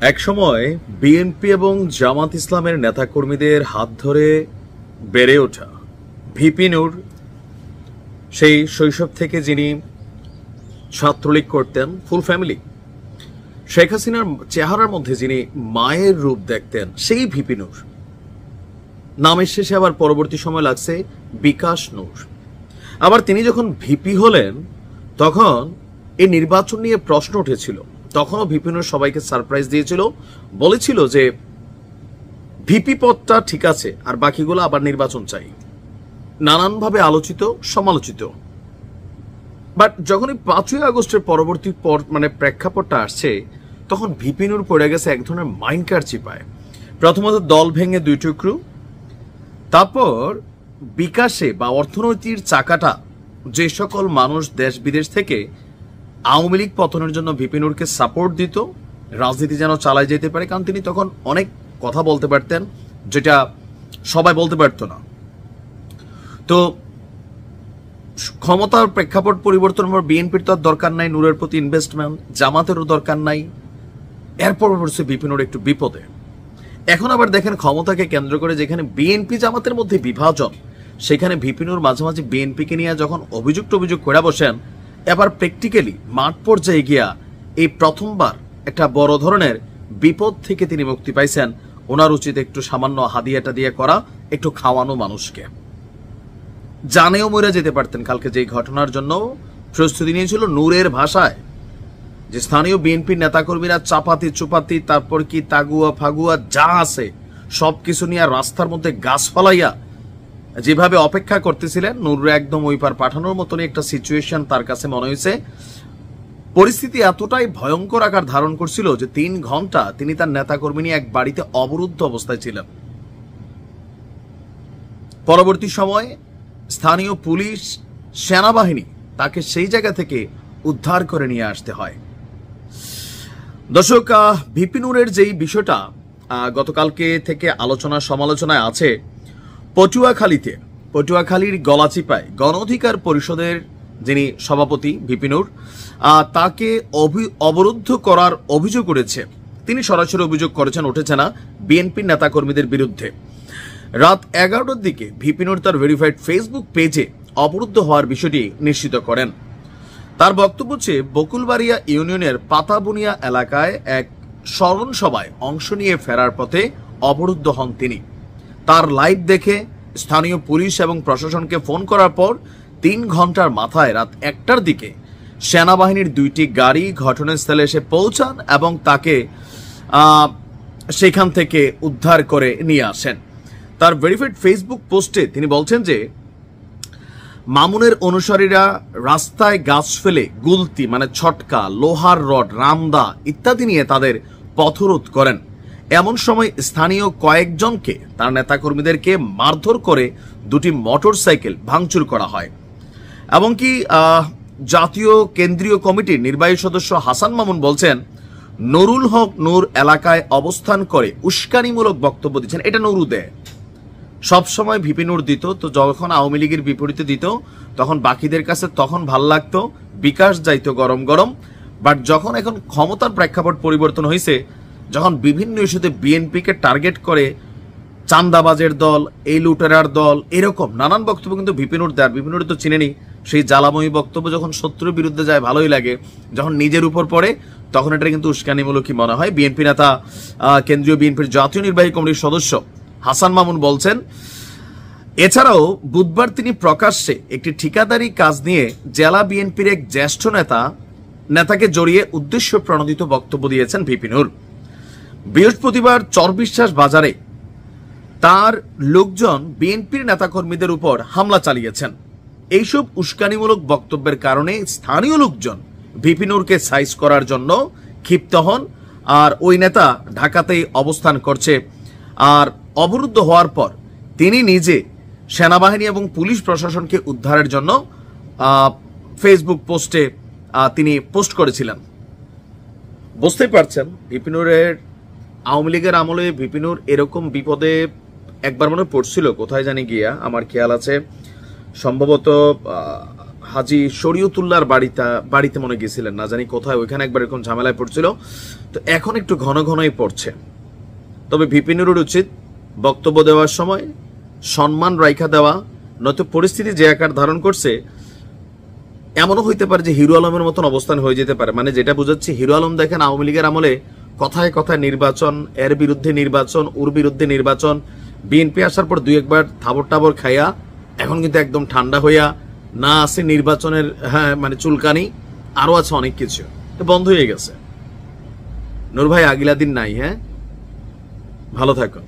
একসময় বিএনপি এবং জামাত ইসলামের নেতাকর্মীদের হাত ধরে বেড়ে ওঠা ভিপি নূর, সেই শৈশব থেকে যিনি ছাত্রলীগ করতেন, ফুল ফ্যামিলি, শেখ হাসিনার চেহারার মধ্যে যিনি মায়ের রূপ দেখতেন, সেই ভিপি নূর নামের শেষে আবার পরবর্তী সময় লাগছে বিকাশ নূর। আবার তিনি যখন ভিপি হলেন তখন এই নির্বাচন নিয়ে প্রশ্ন উঠেছিল। তখনও ভিপি নূর সবাইকে সারপ্রাইজ দিয়েছিল, বলেছিল যে ভিপি পদটা ঠিক আছে, আর বাকিগুলো আবার নির্বাচন চাই। নানানভাবে আলোচিত, সমালোচিত। বাট যখন এই 5ই আগস্টের পরবর্তী প্রেক্ষাপটটা আসছে, তখন ভিপি নূর পড়ে গেছে এক ধরনের মাইন্ডকার চিপায়। প্রথমত দল ভেঙে 2 টুকরো, তারপর বিকাশে বা অর্থনৈতিক চাকাটা যে সকল মানুষ দেশ বিদেশ থেকে আওয়ামী লীগ পতনের জন্য ভিপি নূরকে সাপোর্ট দিত, রাজনীতি যেন চালায় যেতে পারে, কারণ তিনি তখন অনেক কথা বলতে পারতেন যেটা সবাই বলতে পারত না। তো ক্ষমতার প্রেক্ষাপট পরিবর্তন হওয়ার বিএনপির তো আর দরকার নাই, নূরের প্রতি ইনভেস্টমেন্ট, জামাতেরও দরকার নাই। এরপর পড়ছে ভিপি নূর একটু বিপদে। এখন আবার দেখেন ক্ষমতাকে কেন্দ্র করে যেখানে বিএনপি জামাতের মধ্যে বিভাজন, সেখানে ভিপি নূর মাঝে মাঝে বিএনপিকে নিয়ে যখন অভিযোগ করে বসেন, এবার প্র্যাকটিক্যালি মাঠ পর্যায়ে গিয়া এই প্রথমবার একটা বড় ধরনের বিপদ থেকে তিনি মুক্তি পাইছেন। ওনার উচিত একটু সামান্য হাদিয়াটা দিয়ে করা, একটু খাওয়ানো মানুষকে। জানেও মরে যেতে পারতেন কালকে যে ঘটনার জন্য প্রস্তুতি নিয়েছিল। নূরের ভাষায় যে স্থানীয় বিএনপির নেতাকর্মীরা চাপাতি চুপাতি, তারপর কি তাগুয়া ফাগুয়া যা আছে সবকিছু নিয়ে রাস্তার মধ্যে গাছ ফালাইয়া যেভাবে অপেক্ষা করতেছিলেন, নূরে একদম ওই পার পাঠানোর মতনই একটা সিচুয়েশন তার কাছে মনে হয়েছে। পরিস্থিতি এতটাই ভয়ঙ্কর আকার ধারণ করছিল যে 3 ঘন্টা তিনি তার নেতাকর্মী নিয়ে এক বাড়িতে অবরুদ্ধ অবস্থায় ছিলেন। পরবর্তী সময়ে স্থানীয় পুলিশ, সেনাবাহিনী তাকে সেই জায়গা থেকে উদ্ধার করে নিয়ে আসতে হয়। দর্শক, ভিপি নূরের যেই বিষয়টা গতকালকে থেকে আলোচনা সমালোচনায় আছে, পটুয়াখালীর গলাচিপায় গণ অধিকার পরিষদের যিনি সভাপতি ভিপি নূর, তাকে অবরুদ্ধ করার অভিযোগ উঠেছে। তিনি সরাসরি অভিযোগ করেছেন, উঠেছে না, বিএনপির নেতাকর্মীদের বিরুদ্ধে। রাত 11টার দিকে ভিপি নূর তার ভেরিফাইড ফেসবুক পেজে অবরুদ্ধ হওয়ার বিষয়টি নিশ্চিত করেন। তার বক্তব্য হচ্ছে, বকুলবাড়িয়া ইউনিয়নের পাতাবুনিয়া এলাকায় এক স্মরণ সভায় অংশ নিয়ে ফেরার পথে অবরুদ্ধ হন তিনি। তার লাইভ দেখে স্থানীয় পুলিশ এবং প্রশাসনকে ফোন করার পর 3 ঘন্টার মাথায় রাত 1টার দিকে সেনাবাহিনীর 2টি গাড়ি ঘটনাস্থলে এসে পৌঁছান এবং তাকে সেখান থেকে উদ্ধার করে নিয়ে আসেন। তার ভেরিফাইড ফেসবুক পোস্টে তিনি বলছেন যে মামুনের অনুসারীরা রাস্তায় গাছ ফেলে গুলতি ছটকা, লোহার রড, রামদা ইত্যাদি নিয়ে তাদের পথরোধ করেন। এমন সময় স্থানীয় কয়েকজনকে, তার নেতাকর্মীদেরকে মারধর করে 2টি মোটরসাইকেল ভাঙচুর করা হয়। এমনকি জাতীয় কেন্দ্রীয় কমিটির নির্বাহী সদস্য হাসান মামুন বলছেন, নুরুল হক নূর এলাকায় অবস্থান করে উস্কানিমূলক বক্তব্য দিচ্ছেন। এটা নুরু দেয়, সবসময় ভিপি নূর দিত। তো যখন আওয়ামী লীগের বিপরীতে দিত তখন বাকিদের কাছে তখন ভাল লাগতো, বিকাশ যাইতো গরম গরম। বাট যখন এখন ক্ষমতার প্রেক্ষাপট পরিবর্তন হয়েছে, যখন বিভিন্ন ইস্যুতে বিএনপিকে টার্গেট করে চান্দাবাজের দল, এই লুটেরার দল, এরকম নানান বক্তব্য কিন্তু ভিপি নূর দেয়। ভিপি নূর তো চিনেনি, সেই জ্বালাময়ী বক্তব্য যখন শত্রুর বিরুদ্ধে যায় ভালোই লাগে, যখন নিজের উপর পড়ে তখন এটা কিন্তু উস্কানিমূলকই মনে হয়। বিএনপি নেতা, কেন্দ্রীয় বিএনপির জাতীয় নির্বাহী কমিটির সদস্য হাসান মামুন বলছেন, এছাড়াও বুধবার তিনি প্রকাশ্যে একটি ঠিকাদারি কাজ নিয়ে জেলা বিএনপির এক জ্যেষ্ঠ নেতাকে জড়িয়ে উদ্দেশ্য প্রণোদিত বক্তব্য দিয়েছেন ভিপি নূর। বৃহস্পতিবার চরবিশ্বাস বাজারে তার লোকজন বিএনপির নেতাকর্মীদের উপর হামলা চালিয়েছেন। এইসব উস্কানিমূলক বক্তব্যের কারণে স্থানীয় লোকজন ভিপি নূরকে সাইজ করার জন্য ক্ষিপ্ত হন। আর ওই নেতা ঢাকাতেই অবস্থান করছে। আর অবরুদ্ধ হওয়ার পর তিনি নিজে সেনাবাহিনী এবং পুলিশ প্রশাসনকে উদ্ধারের জন্য ফেসবুক পোস্টে তিনি পোস্ট করেছিলেন। বুঝতেই পারছেন, ভিপি নূরের আওয়ামী লীগের আমলে ভিপি নূর এরকম বিপদে একবার মনে পড়ছিল, কোথায় জানি গিয়া, আমার খেয়াল আছে সম্ভবত হাজি শরীয়তুল্লাহর বাড়িতে মনে গেছিলেন, না জানি কোথায়, ওইখানে একবার এরকম ঝামেলায় পড়ছিল। তো এখন একটু ঘন ঘনই পড়ছে। তবে ভিপি নুরুর উচিত বক্তব্য দেওয়ার সময় সম্মান রাইখা দেওয়া, নয়তো পরিস্থিতি যে আকার ধারণ করছে এমনও হইতে পারে যে হিরো আলমের মতন অবস্থান হয়ে যেতে পারে। মানে যেটা বুঝাচ্ছি, হিরো আলম দেখেন আওয়ামী লীগের আমলে কথায় কথায় নির্বাচন, এর বিরুদ্ধে নির্বাচন, ওর বিরুদ্ধে নির্বাচন, বিএনপি আসার পর দুই একবার থাবর টাবর খাইয়া এখন কিন্তু একদম ঠান্ডা হইয়া না আছে নির্বাচনের, হ্যাঁ মানে চুলকানি, আরো আছে অনেক কিছু, তো বন্ধ হয়ে গেছে। নূর ভাই আগিলা দিন নাই। হ্যাঁ, ভালো থাকুন।